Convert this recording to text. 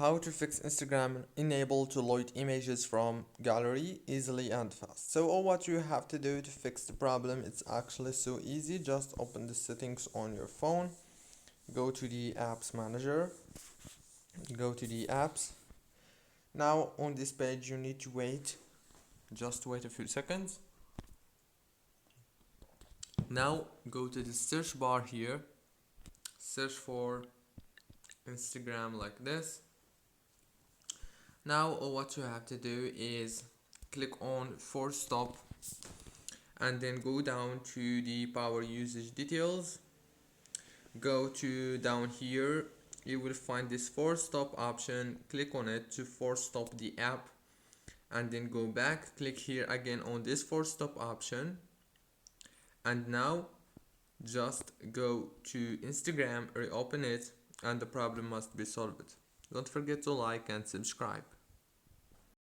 How to fix Instagram enable to load images from gallery easily and fast. So all what you have to do to fix the problem, it's actually so easy. Just open the settings on your phone, go to the apps manager, go to the apps. Now on this page you need to just wait a few seconds. Now go to the search bar here, search for Instagram like this. Now all what you have to do is click on force stop and then go down to the power usage details. Go to down here, you will find this force stop option. Click on it to force stop the app and then go back. Click here again on this force stop option, and now just go to Instagram, reopen it, and the problem must be solved. Don't forget to like and subscribe.